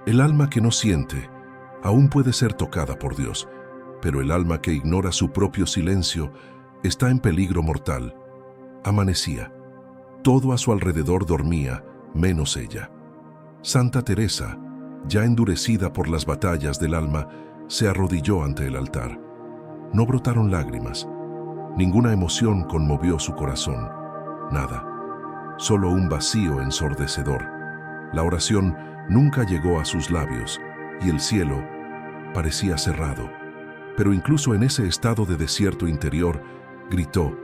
El alma que no siente aún puede ser tocada por Dios, pero el alma que ignora su propio silencio está en peligro mortal. Amanecía. Todo a su alrededor dormía, menos ella. Santa Teresa, ya endurecida por las batallas del alma, se arrodilló ante el altar. No brotaron lágrimas. Ninguna emoción conmovió su corazón. Nada. Solo un vacío ensordecedor. La oración nunca llegó a sus labios y el cielo parecía cerrado. Pero incluso en ese estado de desierto interior, gritó,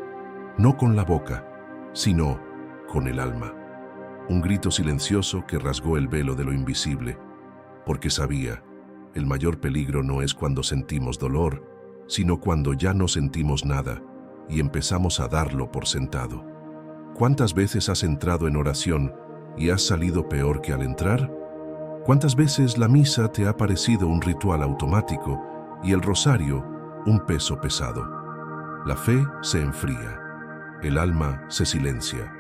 no con la boca, sino con el alma. Un grito silencioso que rasgó el velo de lo invisible, porque sabía, el mayor peligro no es cuando sentimos dolor, sino cuando ya no sentimos nada y empezamos a darlo por sentado. ¿Cuántas veces has entrado en oración y has salido peor que al entrar? ¿Cuántas veces la misa te ha parecido un ritual automático y el rosario un peso pesado? La fe se enfría, el alma se silencia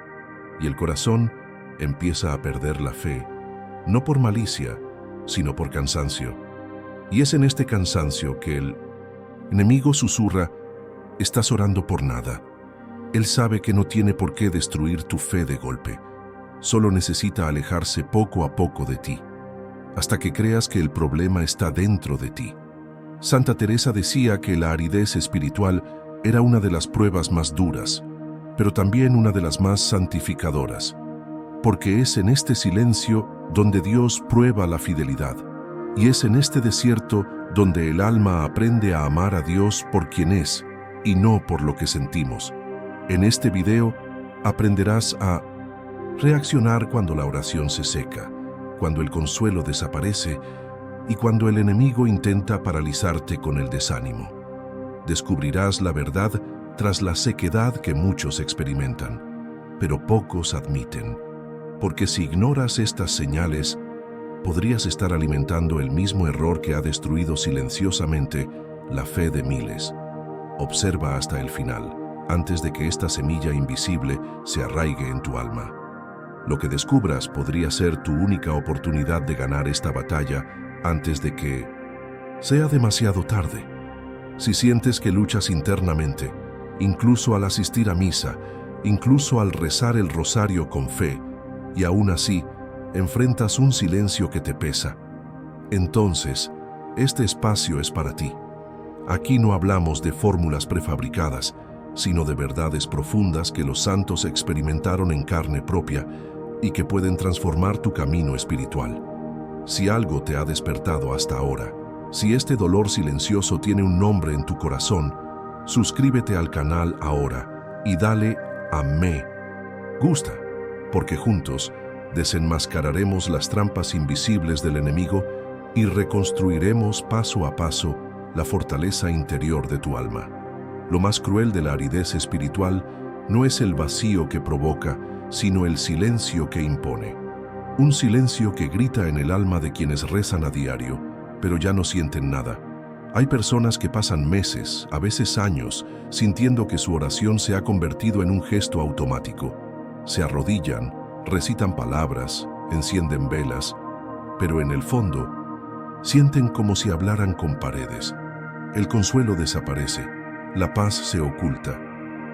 y el corazón empieza a perder la fe, no por malicia, sino por cansancio. Y es en este cansancio que el enemigo susurra, estás orando por nada. Él sabe que no tiene por qué destruir tu fe de golpe. Solo necesita alejarse poco a poco de ti, hasta que creas que el problema está dentro de ti. Santa Teresa decía que la aridez espiritual era una de las pruebas más duras, pero también una de las más santificadoras, porque es en este silencio donde Dios prueba la fidelidad, y es en este desierto donde el alma aprende a amar a Dios por quien es y no por lo que sentimos. En este video aprenderás a reaccionar cuando la oración se seca, cuando el consuelo desaparece y cuando el enemigo intenta paralizarte con el desánimo. Descubrirás la verdad tras la sequedad que muchos experimentan, pero pocos admiten, porque si ignoras estas señales, podrías estar alimentando el mismo error que ha destruido silenciosamente la fe de miles. Observa hasta el final, antes de que esta semilla invisible se arraigue en tu alma. Lo que descubras podría ser tu única oportunidad de ganar esta batalla antes de que sea demasiado tarde. Si sientes que luchas internamente, incluso al asistir a misa, incluso al rezar el rosario con fe, y aún así enfrentas un silencio que te pesa, entonces este espacio es para ti. Aquí no hablamos de fórmulas prefabricadas, sino de verdades profundas que los santos experimentaron en carne propia y que pueden transformar tu camino espiritual. Si algo te ha despertado hasta ahora, si este dolor silencioso tiene un nombre en tu corazón, suscríbete al canal ahora y dale a me gusta, porque juntos desenmascararemos las trampas invisibles del enemigo y reconstruiremos paso a paso la fortaleza interior de tu alma. Lo más cruel de la aridez espiritual no es el vacío que provoca, sino el silencio que impone. Un silencio que grita en el alma de quienes rezan a diario, pero ya no sienten nada. Hay personas que pasan meses, a veces años, sintiendo que su oración se ha convertido en un gesto automático. Se arrodillan, recitan palabras, encienden velas, pero en el fondo sienten como si hablaran con paredes. El consuelo desaparece, la paz se oculta,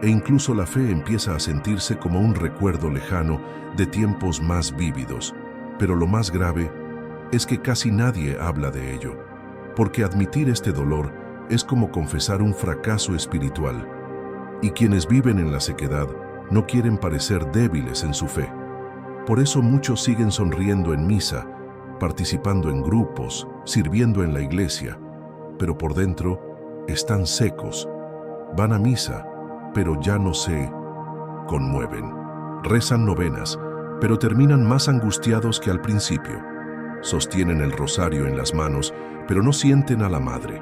e incluso la fe empieza a sentirse como un recuerdo lejano de tiempos más vívidos. Pero lo más grave es que casi nadie habla de ello, porque admitir este dolor es como confesar un fracaso espiritual, y quienes viven en la sequedad no quieren parecer débiles en su fe. Por eso muchos siguen sonriendo en misa, participando en grupos, sirviendo en la iglesia, pero por dentro están secos. Van a misa, pero ya no se conmueven. Rezan novenas, pero terminan más angustiados que al principio. Sostienen el rosario en las manos, pero no sienten a la Madre.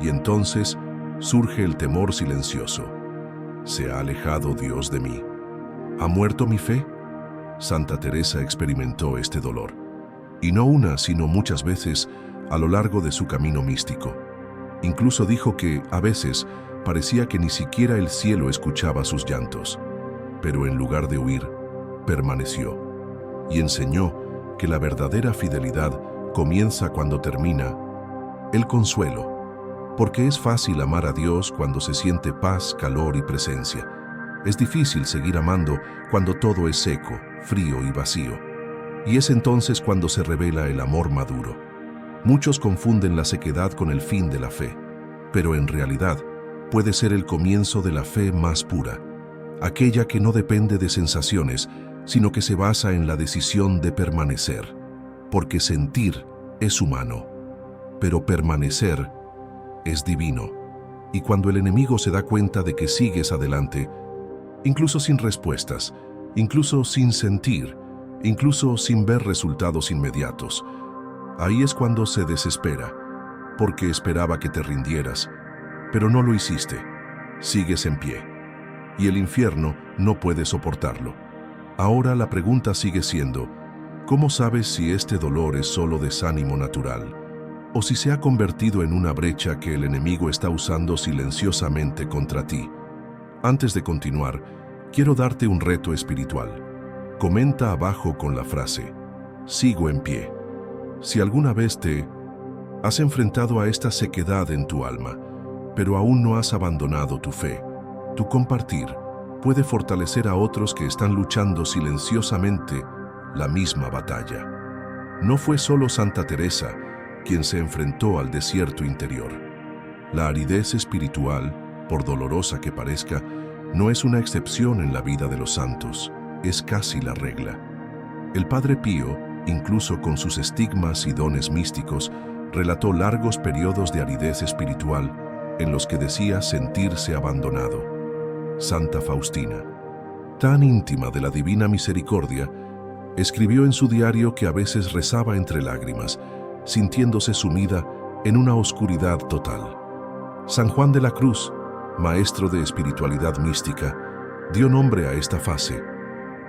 Y entonces surge el temor silencioso. ¿Se ha alejado Dios de mí? ¿Ha muerto mi fe? Santa Teresa experimentó este dolor, y no una, sino muchas veces a lo largo de su camino místico. Incluso dijo que, a veces, parecía que ni siquiera el cielo escuchaba sus llantos, pero en lugar de huir, permaneció, y enseñó que la verdadera fidelidad comienza cuando termina el consuelo, porque es fácil amar a Dios cuando se siente paz, calor y presencia. Es difícil seguir amando cuando todo es seco, frío y vacío. Y es entonces cuando se revela el amor maduro. Muchos confunden la sequedad con el fin de la fe, pero en realidad puede ser el comienzo de la fe más pura, aquella que no depende de sensaciones, sino que se basa en la decisión de permanecer, porque sentir es humano, pero permanecer es divino. Y cuando el enemigo se da cuenta de que sigues adelante, incluso sin respuestas, incluso sin sentir, incluso sin ver resultados inmediatos, ahí es cuando se desespera, porque esperaba que te rindieras, pero no lo hiciste. Sigues en pie, y el infierno no puede soportarlo. Ahora la pregunta sigue siendo, ¿cómo sabes si este dolor es solo desánimo natural, o si se ha convertido en una brecha que el enemigo está usando silenciosamente contra ti? Antes de continuar, quiero darte un reto espiritual. Comenta abajo con la frase, sigo en pie. Si alguna vez te has enfrentado a esta sequedad en tu alma, pero aún no has abandonado tu fe, tu compartir puede fortalecer a otros que están luchando silenciosamente la misma batalla. No fue solo Santa Teresa quien se enfrentó al desierto interior. La aridez espiritual, por dolorosa que parezca, no es una excepción en la vida de los santos, es casi la regla. El Padre Pío, incluso con sus estigmas y dones místicos, relató largos periodos de aridez espiritual en los que decía sentirse abandonado. Santa Faustina, tan íntima de la Divina Misericordia, escribió en su diario que a veces rezaba entre lágrimas, sintiéndose sumida en una oscuridad total. San Juan de la Cruz, maestro de espiritualidad mística, dio nombre a esta fase,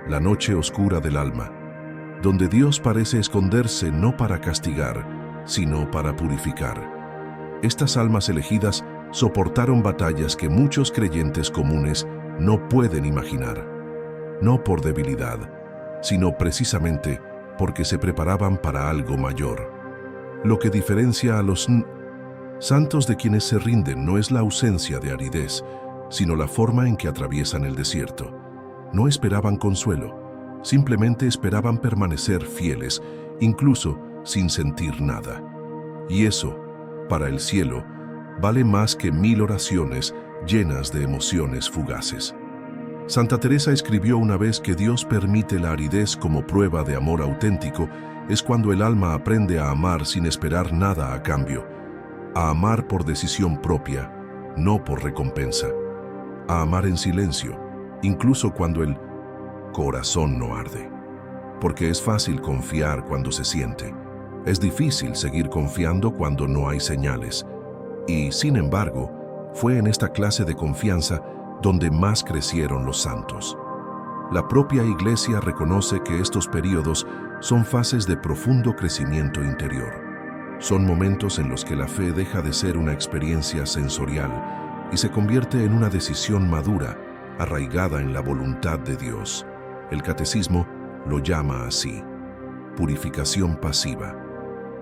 la noche oscura del alma, donde Dios parece esconderse no para castigar, sino para purificar. Estas almas elegidas soportaron batallas que muchos creyentes comunes no pueden imaginar, no por debilidad, sino precisamente porque se preparaban para algo mayor. Lo que diferencia a los santos de quienes se rinden no es la ausencia de aridez, sino la forma en que atraviesan el desierto. No esperaban consuelo, simplemente esperaban permanecer fieles, incluso sin sentir nada. Y eso, para el cielo, vale más que 1000 oraciones llenas de emociones fugaces. Santa Teresa escribió una vez que Dios permite la aridez como prueba de amor auténtico, es cuando el alma aprende a amar sin esperar nada a cambio, a amar por decisión propia, no por recompensa, a amar en silencio, incluso cuando el corazón no arde. Porque es fácil confiar cuando se siente, es difícil seguir confiando cuando no hay señales. Y, sin embargo, fue en esta clase de confianza donde más crecieron los santos. La propia Iglesia reconoce que estos períodos son fases de profundo crecimiento interior. Son momentos en los que la fe deja de ser una experiencia sensorial y se convierte en una decisión madura, arraigada en la voluntad de Dios. El Catecismo lo llama así: purificación pasiva,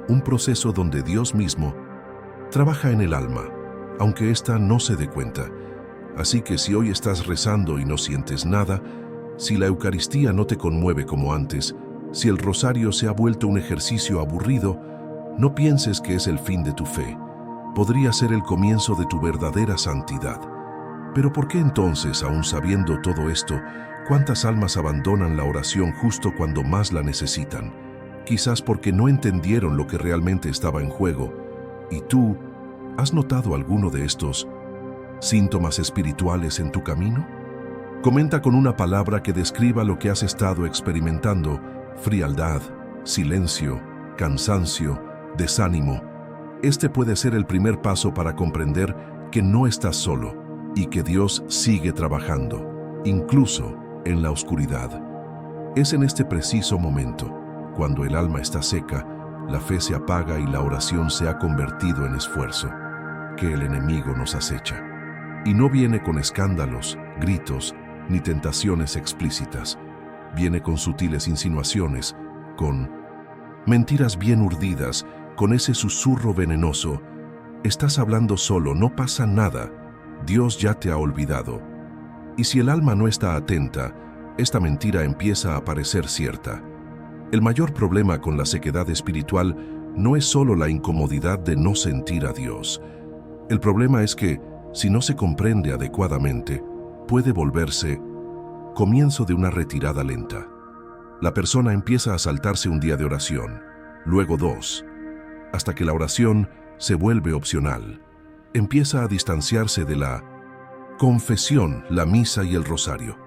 un proceso donde Dios mismo trabaja en el alma, aunque ésta no se dé cuenta. Así que si hoy estás rezando y no sientes nada, si la Eucaristía no te conmueve como antes, si el rosario se ha vuelto un ejercicio aburrido, no pienses que es el fin de tu fe. Podría ser el comienzo de tu verdadera santidad. Pero ¿por qué entonces, aún sabiendo todo esto, cuántas almas abandonan la oración justo cuando más la necesitan? Quizás porque no entendieron lo que realmente estaba en juego. ¿Y tú, has notado alguno de estos síntomas espirituales en tu camino? Comenta con una palabra que describa lo que has estado experimentando: frialdad, silencio, cansancio, desánimo. Este puede ser el primer paso para comprender que no estás solo y que Dios sigue trabajando, incluso en la oscuridad. Es en este preciso momento, cuando el alma está seca, la fe se apaga y la oración se ha convertido en esfuerzo, que el enemigo nos acecha. Y no viene con escándalos, gritos, ni tentaciones explícitas. Viene con sutiles insinuaciones, con Mentiras bien urdidas, con ese susurro venenoso. Estás hablando solo, no pasa nada. Dios ya te ha olvidado. Y si el alma no está atenta, esta mentira empieza a parecer cierta. El mayor problema con la sequedad espiritual no es solo la incomodidad de no sentir a Dios. El problema es que, si no se comprende adecuadamente, puede volverse comienzo de una retirada lenta. La persona empieza a saltarse un día de oración, luego 2, hasta que la oración se vuelve opcional. Empieza a distanciarse de la confesión, la misa y el rosario.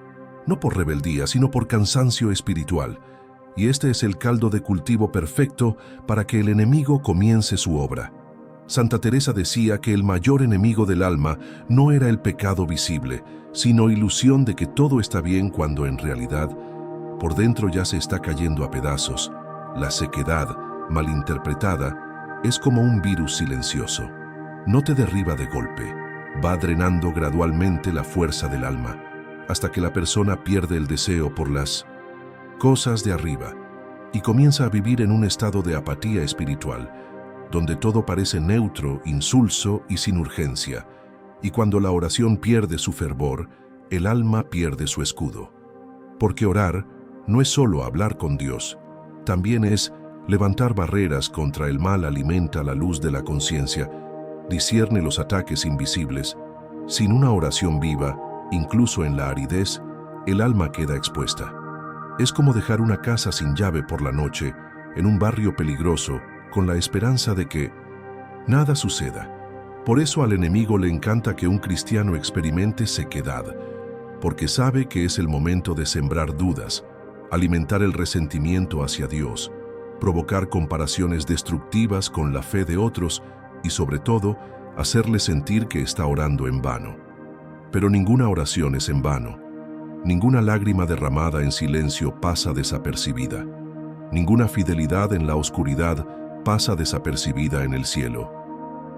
No por rebeldía, sino por cansancio espiritual. Y este es el caldo de cultivo perfecto para que el enemigo comience su obra. Santa Teresa decía que el mayor enemigo del alma no era el pecado visible, sino ilusión de que todo está bien cuando en realidad, por dentro ya se está cayendo a pedazos. La sequedad, malinterpretada, es como un virus silencioso. No te derriba de golpe, va drenando gradualmente la fuerza del alma, hasta que la persona pierde el deseo por las cosas de arriba y comienza a vivir en un estado de apatía espiritual, donde todo parece neutro, insulso y sin urgencia, y cuando la oración pierde su fervor, el alma pierde su escudo. Porque orar no es solo hablar con Dios, también es levantar barreras contra el mal, alimenta la luz de la conciencia, discierne los ataques invisibles. Sin una oración viva, incluso en la aridez, el alma queda expuesta. Es como dejar una casa sin llave por la noche, en un barrio peligroso, con la esperanza de que nada suceda. Por eso al enemigo le encanta que un cristiano experimente sequedad, porque sabe que es el momento de sembrar dudas, alimentar el resentimiento hacia Dios, provocar comparaciones destructivas con la fe de otros y, sobre todo, hacerle sentir que está orando en vano. Pero ninguna oración es en vano. Ninguna lágrima derramada en silencio pasa desapercibida. Ninguna fidelidad en la oscuridad pasa desapercibida en el cielo.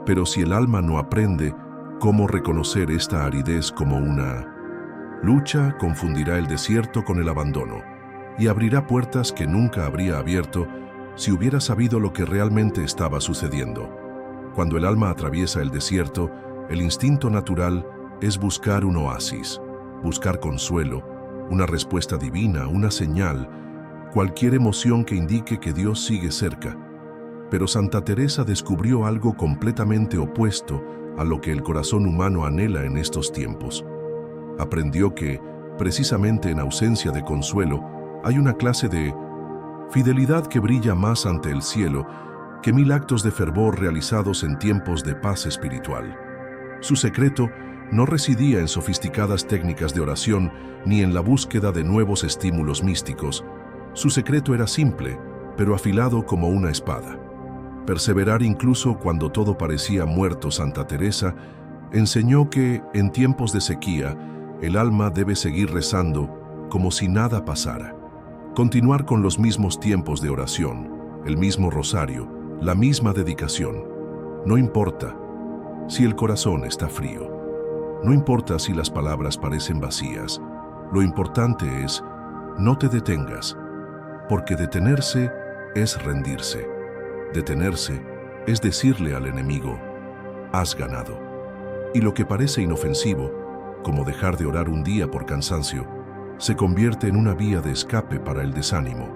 Pero si el alma no aprende cómo reconocer esta aridez como una lucha, confundirá el desierto con el abandono y abrirá puertas que nunca habría abierto si hubiera sabido lo que realmente estaba sucediendo. Cuando el alma atraviesa el desierto, el instinto natural es buscar un oasis, buscar consuelo, una respuesta divina, una señal, cualquier emoción que indique que Dios sigue cerca. Pero Santa Teresa descubrió algo completamente opuesto a lo que el corazón humano anhela en estos tiempos. Aprendió que, precisamente en ausencia de consuelo, hay una clase de fidelidad que brilla más ante el cielo que 1000 actos de fervor realizados en tiempos de paz espiritual. Su secreto no residía en sofisticadas técnicas de oración ni en la búsqueda de nuevos estímulos místicos. Su secreto era simple, pero afilado como una espada. Perseverar incluso cuando todo parecía muerto. Santa Teresa enseñó que, en tiempos de sequía, el alma debe seguir rezando como si nada pasara. Continuar con los mismos tiempos de oración, el mismo rosario, la misma dedicación. No importa si el corazón está frío. No importa si las palabras parecen vacías. Lo importante es, no te detengas, porque detenerse es rendirse. Detenerse es decirle al enemigo, has ganado. Y lo que parece inofensivo, como dejar de orar un día por cansancio, se convierte en una vía de escape para el desánimo.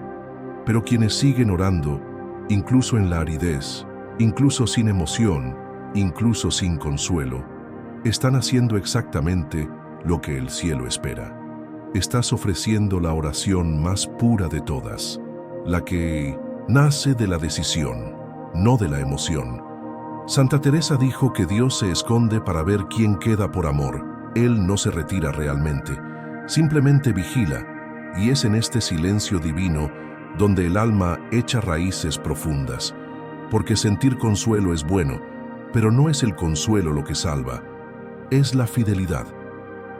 Pero quienes siguen orando, incluso en la aridez, incluso sin emoción, incluso sin consuelo, están haciendo exactamente lo que el cielo espera. Estás ofreciendo la oración más pura de todas, la que nace de la decisión, no de la emoción. Santa Teresa dijo que Dios se esconde para ver quién queda por amor. Él no se retira realmente, simplemente vigila, y es en este silencio divino donde el alma echa raíces profundas. Porque sentir consuelo es bueno, pero no es el consuelo lo que salva, es la fidelidad.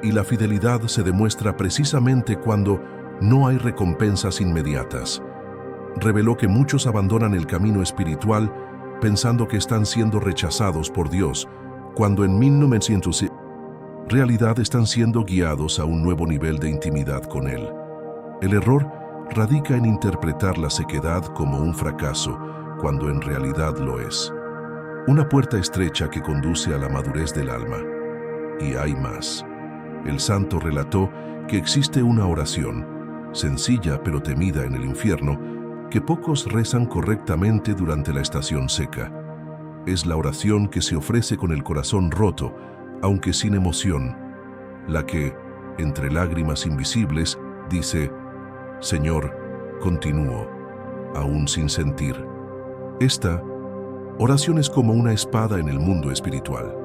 Y la fidelidad se demuestra precisamente cuando no hay recompensas inmediatas. Reveló que muchos abandonan el camino espiritual pensando que están siendo rechazados por Dios, cuando en 1900 realidad están siendo guiados a un nuevo nivel de intimidad con Él. El error radica en interpretar la sequedad como un fracaso, cuando en realidad lo es. Una puerta estrecha que conduce a la madurez del alma. Y hay más. El santo relató que existe una oración, sencilla pero temida en el infierno, que pocos rezan correctamente durante la estación seca. Es la oración que se ofrece con el corazón roto, aunque sin emoción, la que, entre lágrimas invisibles, dice: Señor, continúo, aún sin sentir. Esta oración es como una espada en el mundo espiritual.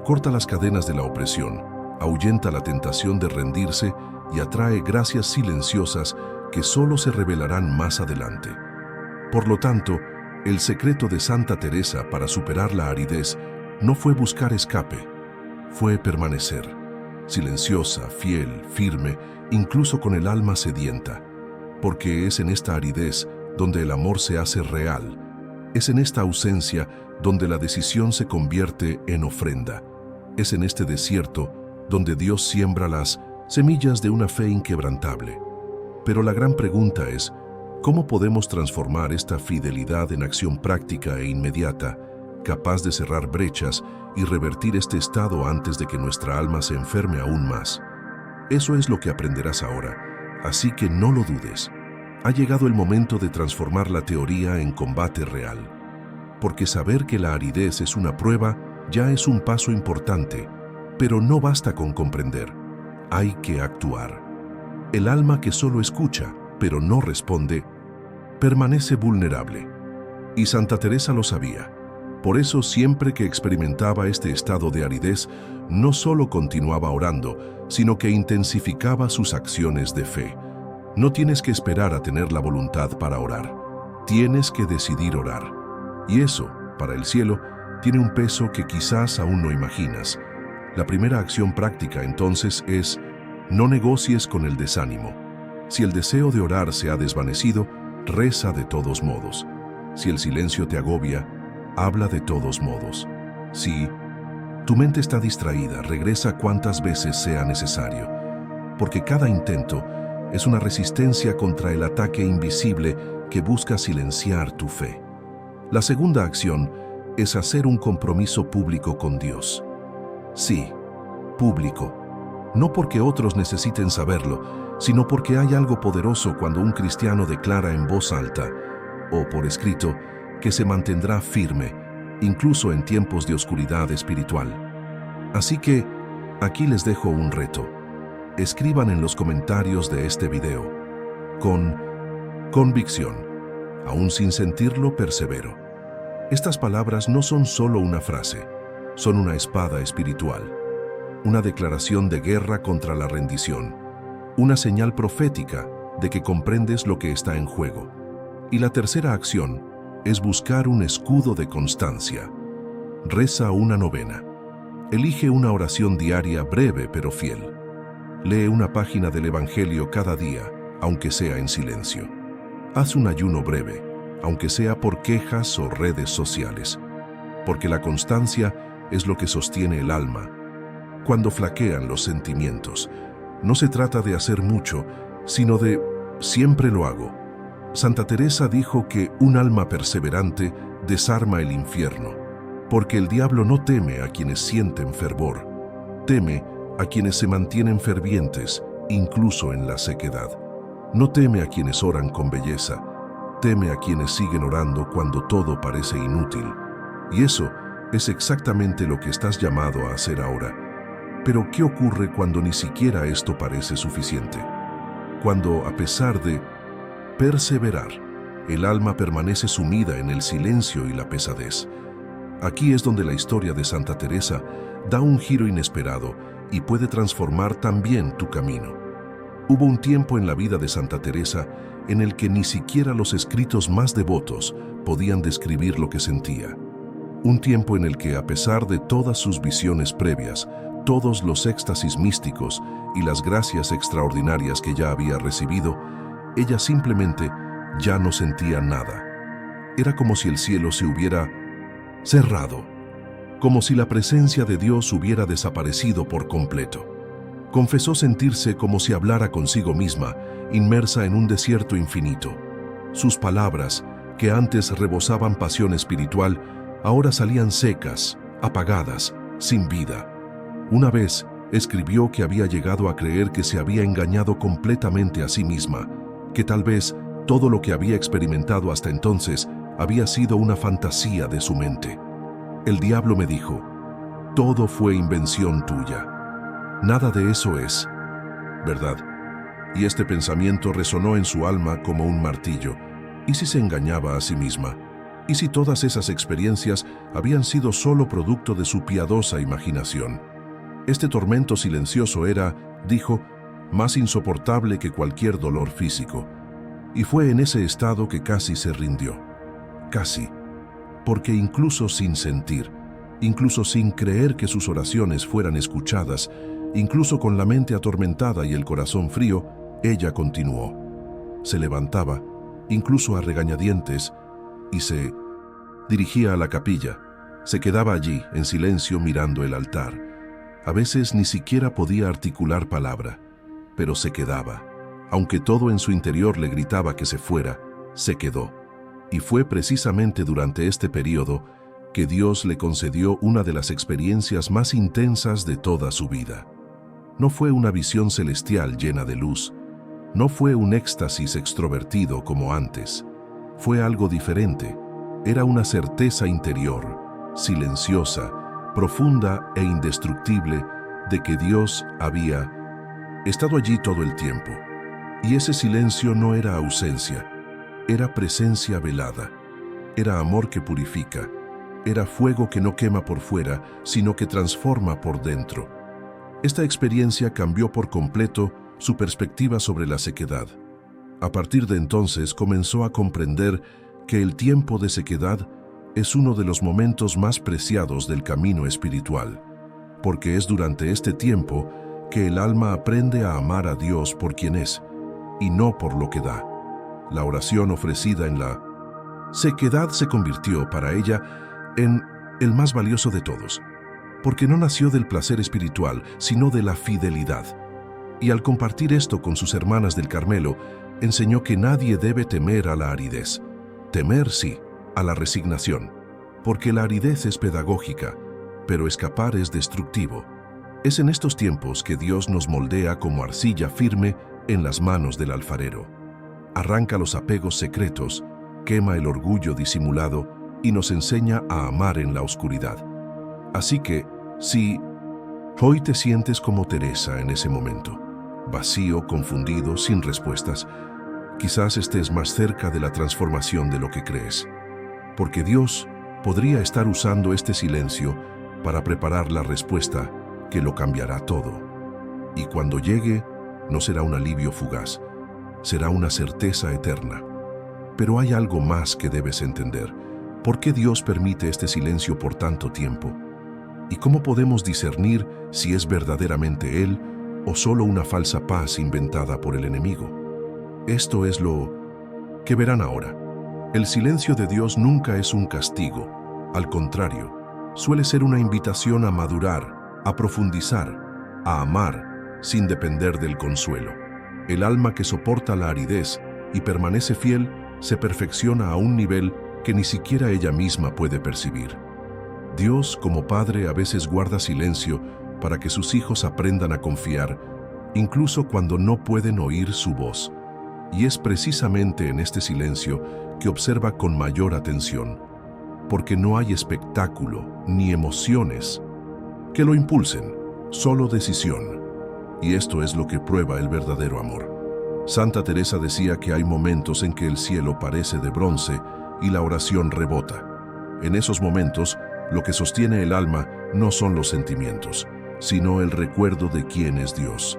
Corta las cadenas de la opresión, ahuyenta la tentación de rendirse y atrae gracias silenciosas que solo se revelarán más adelante. Por lo tanto, el secreto de Santa Teresa para superar la aridez no fue buscar escape, fue permanecer, silenciosa, fiel, firme, incluso con el alma sedienta, porque es en esta aridez donde el amor se hace real, es en esta ausencia donde la decisión se convierte en ofrenda, es en este desierto donde Dios siembra las semillas de una fe inquebrantable. Pero la gran pregunta es, ¿cómo podemos transformar esta fidelidad en acción práctica e inmediata, capaz de cerrar brechas y revertir este estado antes de que nuestra alma se enferme aún más? Eso es lo que aprenderás ahora, así que no lo dudes. Ha llegado el momento de transformar la teoría en combate real. Porque saber que la aridez es una prueba ya es un paso importante, pero no basta con comprender. Hay que actuar. El alma que solo escucha, pero no responde, permanece vulnerable. Y Santa Teresa lo sabía. Por eso, siempre que experimentaba este estado de aridez, no solo continuaba orando, sino que intensificaba sus acciones de fe. No tienes que esperar a tener la voluntad para orar. Tienes que decidir orar. Y eso, para el cielo, tiene un peso que quizás aún no imaginas. La primera acción práctica, entonces, es: no negocies con el desánimo. Si el deseo de orar se ha desvanecido, reza de todos modos. Si el silencio te agobia, habla de todos modos. Si tu mente está distraída, regresa cuantas veces sea necesario, porque cada intento es una resistencia contra el ataque invisible que busca silenciar tu fe. La segunda acción es hacer un compromiso público con Dios. Sí, público. No porque otros necesiten saberlo, sino porque hay algo poderoso cuando un cristiano declara en voz alta, o por escrito, que se mantendrá firme, incluso en tiempos de oscuridad espiritual. Así que, aquí les dejo un reto. Escriban en los comentarios de este video: con convicción, aún sin sentirlo, persevero. Estas palabras no son solo una frase, son una espada espiritual, una declaración de guerra contra la rendición, una señal profética de que comprendes lo que está en juego. Y la tercera acción es buscar un escudo de constancia. Reza una novena. Elige una oración diaria breve pero fiel. Lee una página del Evangelio cada día, aunque sea en silencio. Haz un ayuno breve, aunque sea por quejas o redes sociales, porque la constancia es lo que sostiene el alma. Cuando flaquean los sentimientos, no se trata de hacer mucho, sino de siempre lo hago. Santa Teresa dijo que un alma perseverante desarma el infierno, porque el diablo no teme a quienes sienten fervor, teme a quienes se mantienen fervientes, incluso en la sequedad. No teme a quienes oran con belleza, teme a quienes siguen orando cuando todo parece inútil. Y eso es exactamente lo que estás llamado a hacer ahora. Pero ¿qué ocurre cuando ni siquiera esto parece suficiente? Cuando, a pesar de perseverar, el alma permanece sumida en el silencio y la pesadez. Aquí es donde la historia de Santa Teresa da un giro inesperado y puede transformar también tu camino. Hubo un tiempo en la vida de Santa Teresa en el que ni siquiera los escritos más devotos podían describir lo que sentía. Un tiempo en el que, a pesar de todas sus visiones previas, todos los éxtasis místicos y las gracias extraordinarias que ya había recibido, ella simplemente ya no sentía nada. Era como si el cielo se hubiera cerrado, como si la presencia de Dios hubiera desaparecido por completo. Confesó sentirse como si hablara consigo misma, inmersa en un desierto infinito. Sus palabras, que antes rebosaban pasión espiritual, ahora salían secas, apagadas, sin vida. Una vez, escribió que había llegado a creer que se había engañado completamente a sí misma, que tal vez todo lo que había experimentado hasta entonces había sido una fantasía de su mente. El diablo me dijo, todo fue invención tuya. Nada de eso es verdad. Y este pensamiento resonó en su alma como un martillo. ¿Y si se engañaba a sí misma? ¿Y si todas esas experiencias habían sido solo producto de su piadosa imaginación? Este tormento silencioso era, dijo, más insoportable que cualquier dolor físico. Y fue en ese estado que casi se rindió. Casi. Porque incluso sin sentir, incluso sin creer que sus oraciones fueran escuchadas, incluso con la mente atormentada y el corazón frío, ella continuó. Se levantaba, incluso a regañadientes, y se dirigía a la capilla. Se quedaba allí, en silencio, mirando el altar. A veces ni siquiera podía articular palabra, pero se quedaba. Aunque todo en su interior le gritaba que se fuera, se quedó. Y fue precisamente durante este periodo que Dios le concedió una de las experiencias más intensas de toda su vida. No fue una visión celestial llena de luz, no fue un éxtasis extrovertido como antes. Fue algo diferente. Era una certeza interior, silenciosa, profunda e indestructible, de que Dios había estado allí todo el tiempo. Y ese silencio no era ausencia, era presencia velada, era amor que purifica, era fuego que no quema por fuera, sino que transforma por dentro. Esta experiencia cambió por completo su perspectiva sobre la sequedad. A partir de entonces comenzó a comprender que el tiempo de sequedad es uno de los momentos más preciados del camino espiritual, porque es durante este tiempo que el alma aprende a amar a Dios por quien es, y no por lo que da. La oración ofrecida en la sequedad se convirtió para ella en el más valioso de todos, porque no nació del placer espiritual, sino de la fidelidad. Y al compartir esto con sus hermanas del Carmelo, enseñó que nadie debe temer a la aridez. Temer sí, a la resignación, porque la aridez es pedagógica, pero escapar es destructivo. Es en estos tiempos que Dios nos moldea como arcilla firme en las manos del alfarero. Arranca los apegos secretos, quema el orgullo disimulado y nos enseña a amar en la oscuridad. Así que, si hoy te sientes como Teresa en ese momento, vacío, confundido, sin respuestas, quizás estés más cerca de la transformación de lo que crees, porque Dios podría estar usando este silencio para preparar la respuesta que lo cambiará todo. Y cuando llegue, no será un alivio fugaz, será una certeza eterna. Pero hay algo más que debes entender. ¿Por qué Dios permite este silencio por tanto tiempo? ¿Y cómo podemos discernir si es verdaderamente Él o solo una falsa paz inventada por el enemigo? Esto es lo que verán ahora. El silencio de Dios nunca es un castigo. Al contrario, suele ser una invitación a madurar, a profundizar, a amar, sin depender del consuelo. El alma que soporta la aridez y permanece fiel se perfecciona a un nivel que ni siquiera ella misma puede percibir. Dios, como Padre, a veces guarda silencio para que sus hijos aprendan a confiar, incluso cuando no pueden oír su voz. Y es precisamente en este silencio que observa con mayor atención, porque no hay espectáculo ni emociones que lo impulsen, solo decisión. Y esto es lo que prueba el verdadero amor. Santa Teresa decía que hay momentos en que el cielo parece de bronce y la oración rebota. En esos momentos, lo que sostiene el alma no son los sentimientos, sino el recuerdo de quién es Dios.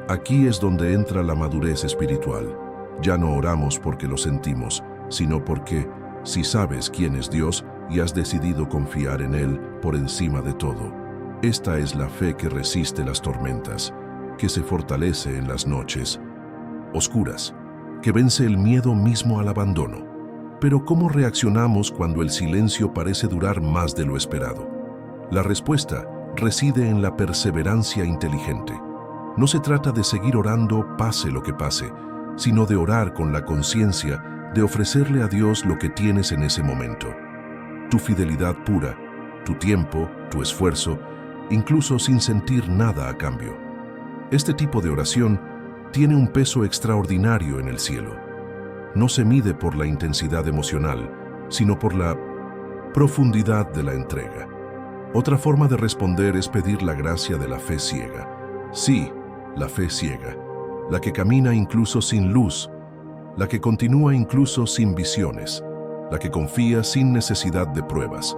Aquí es donde entra la madurez espiritual. Ya no oramos porque lo sentimos, sino porque, si sabes quién es Dios y has decidido confiar en Él por encima de todo, esta es la fe que resiste las tormentas, que se fortalece en las noches oscuras, que vence el miedo mismo al abandono. Pero ¿cómo reaccionamos cuando el silencio parece durar más de lo esperado? La respuesta reside en la perseverancia inteligente. No se trata de seguir orando pase lo que pase, sino de orar con la conciencia de ofrecerle a Dios lo que tienes en ese momento. Tu fidelidad pura, tu tiempo, tu esfuerzo, incluso sin sentir nada a cambio. Este tipo de oración tiene un peso extraordinario en el cielo. No se mide por la intensidad emocional, sino por la profundidad de la entrega. Otra forma de responder es pedir la gracia de la fe ciega. Sí, la fe ciega, la que camina incluso sin luz, la que continúa incluso sin visiones, la que confía sin necesidad de pruebas.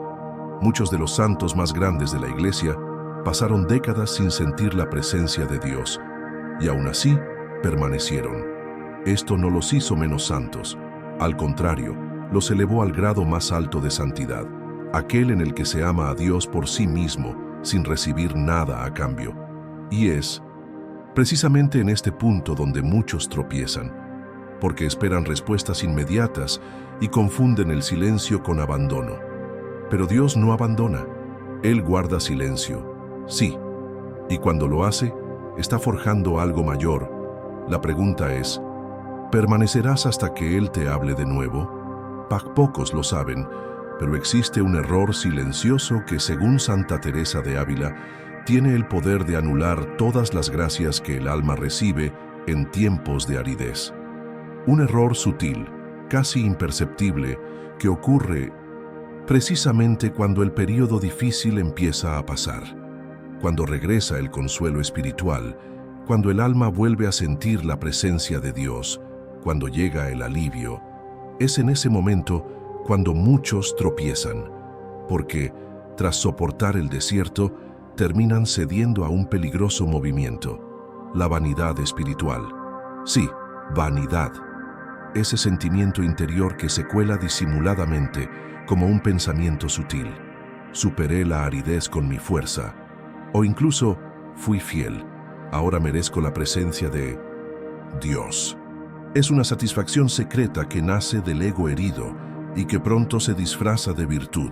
Muchos de los santos más grandes de la Iglesia pasaron décadas sin sentir la presencia de Dios, y aún así permanecieron. Esto no los hizo menos santos, al contrario, los elevó al grado más alto de santidad, aquel en el que se ama a Dios por sí mismo, sin recibir nada a cambio. Y es precisamente en este punto donde muchos tropiezan, porque esperan respuestas inmediatas y confunden el silencio con abandono. Pero Dios no abandona, Él guarda silencio, sí, y cuando lo hace, está forjando algo mayor. La pregunta es, ¿permanecerás hasta que Él te hable de nuevo? Pocos lo saben, pero existe un error silencioso que, según Santa Teresa de Ávila, tiene el poder de anular todas las gracias que el alma recibe en tiempos de aridez. Un error sutil, casi imperceptible, que ocurre precisamente cuando el período difícil empieza a pasar, cuando regresa el consuelo espiritual, cuando el alma vuelve a sentir la presencia de Dios, cuando llega el alivio. Es en ese momento cuando muchos tropiezan, porque, tras soportar el desierto, terminan cediendo a un peligroso movimiento, la vanidad espiritual. Sí, vanidad. Ese sentimiento interior que se cuela disimuladamente como un pensamiento sutil. Superé la aridez con mi fuerza. O incluso, fui fiel. Ahora merezco la presencia de Dios. Es una satisfacción secreta que nace del ego herido y que pronto se disfraza de virtud.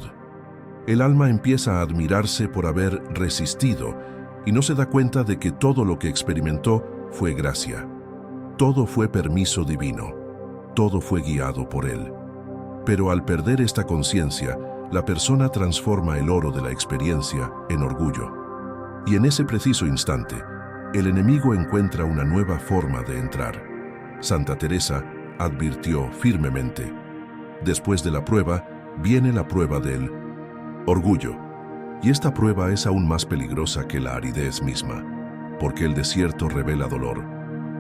El alma empieza a admirarse por haber resistido y no se da cuenta de que todo lo que experimentó fue gracia. Todo fue permiso divino. Todo fue guiado por Él. Pero al perder esta conciencia, la persona transforma el oro de la experiencia en orgullo. Y en ese preciso instante, el enemigo encuentra una nueva forma de entrar. Santa Teresa advirtió firmemente: después de la prueba, viene la prueba del orgullo. Y esta prueba es aún más peligrosa que la aridez misma, porque el desierto revela dolor,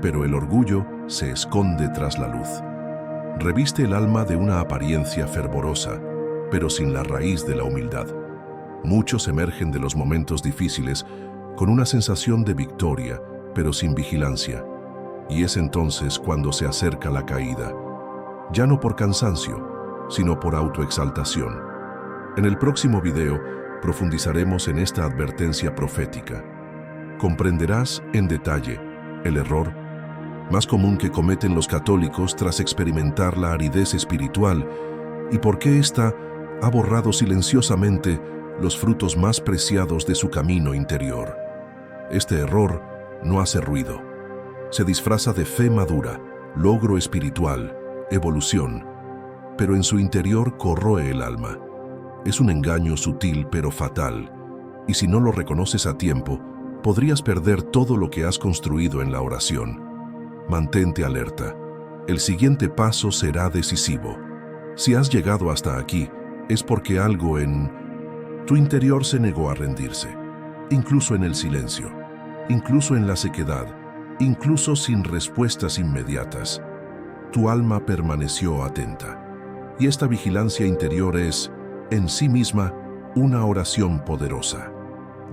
pero el orgullo se esconde tras la luz. Reviste el alma de una apariencia fervorosa, pero sin la raíz de la humildad. Muchos emergen de los momentos difíciles con una sensación de victoria, pero sin vigilancia. Y es entonces cuando se acerca la caída, ya no por cansancio, sino por autoexaltación. En el próximo video profundizaremos en esta advertencia profética. Comprenderás en detalle el error más común que cometen los católicos tras experimentar la aridez espiritual y por qué ésta ha borrado silenciosamente los frutos más preciados de su camino interior. Este error no hace ruido. Se disfraza de fe madura, logro espiritual, evolución, pero en su interior corroe el alma. Es un engaño sutil pero fatal, y si no lo reconoces a tiempo, podrías perder todo lo que has construido en la oración. Mantente alerta. El siguiente paso será decisivo. Si has llegado hasta aquí, es porque algo en tu interior se negó a rendirse, incluso en el silencio, incluso en la sequedad, incluso sin respuestas inmediatas. Tu alma permaneció atenta. Y esta vigilancia interior es, en sí misma, una oración poderosa.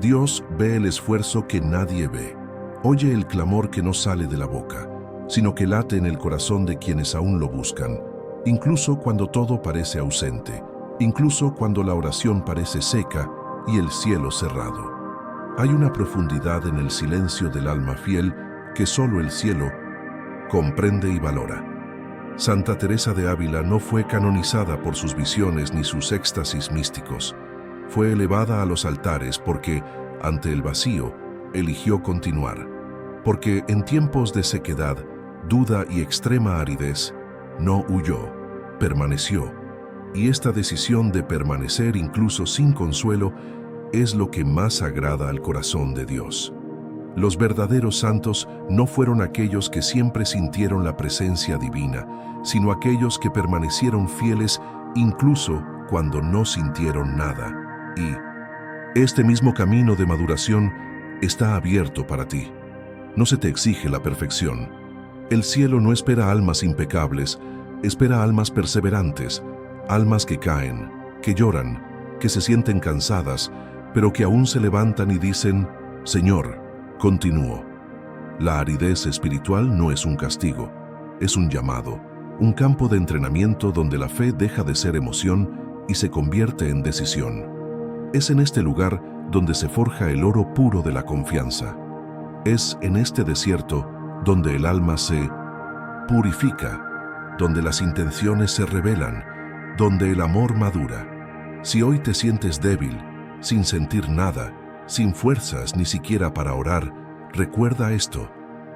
Dios ve el esfuerzo que nadie ve. Oye el clamor que no sale de la boca, sino que late en el corazón de quienes aún lo buscan, incluso cuando todo parece ausente, incluso cuando la oración parece seca y el cielo cerrado. Hay una profundidad en el silencio del alma fiel que solo el cielo comprende y valora. Santa Teresa de Ávila no fue canonizada por sus visiones ni sus éxtasis místicos. Fue elevada a los altares porque, ante el vacío, eligió continuar. Porque en tiempos de sequedad, duda y extrema aridez, no huyó, permaneció. Y esta decisión de permanecer incluso sin consuelo es lo que más agrada al corazón de Dios. Los verdaderos santos no fueron aquellos que siempre sintieron la presencia divina, sino aquellos que permanecieron fieles incluso cuando no sintieron nada. Y este mismo camino de maduración está abierto para ti. No se te exige la perfección. El cielo no espera almas impecables, espera almas perseverantes, almas que caen, que lloran, que se sienten cansadas, pero que aún se levantan y dicen, Señor, continúo. La aridez espiritual no es un castigo, es un llamado, un campo de entrenamiento donde la fe deja de ser emoción y se convierte en decisión. Es en este lugar donde se forja el oro puro de la confianza. Es en este desierto donde el alma se purifica, donde las intenciones se revelan, donde el amor madura. Si hoy te sientes débil, sin sentir nada, sin fuerzas ni siquiera para orar, recuerda esto: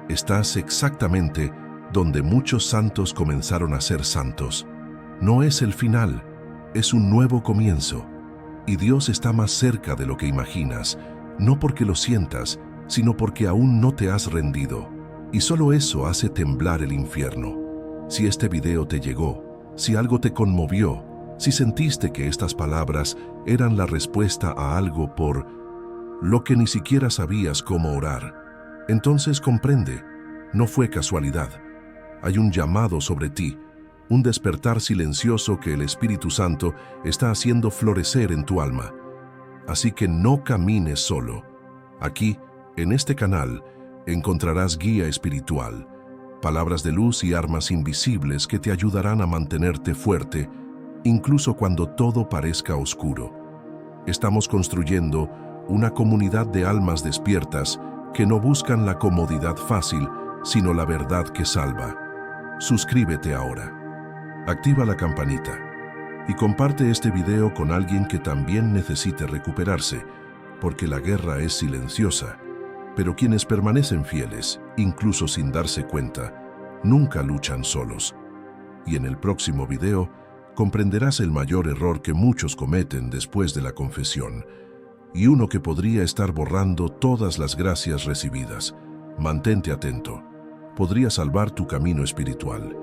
estás exactamente donde muchos santos comenzaron a ser santos. No es el final, es un nuevo comienzo. Y Dios está más cerca de lo que imaginas, no porque lo sientas, sino porque aún no te has rendido. Y solo eso hace temblar el infierno. Si este video te llegó, si algo te conmovió, si sentiste que estas palabras eran la respuesta a algo por lo que ni siquiera sabías cómo orar, entonces comprende, no fue casualidad. Hay un llamado sobre ti, un despertar silencioso que el Espíritu Santo está haciendo florecer en tu alma. Así que no camines solo. Aquí, en este canal, encontrarás guía espiritual, palabras de luz y armas invisibles que te ayudarán a mantenerte fuerte, incluso cuando todo parezca oscuro. Estamos construyendo una comunidad de almas despiertas que no buscan la comodidad fácil, sino la verdad que salva. Suscríbete ahora. Activa la campanita y comparte este video con alguien que también necesite recuperarse, porque la guerra es silenciosa, pero quienes permanecen fieles, incluso sin darse cuenta, nunca luchan solos. Y en el próximo video comprenderás el mayor error que muchos cometen después de la confesión, y uno que podría estar borrando todas las gracias recibidas. Mantente atento. Podría salvar tu camino espiritual.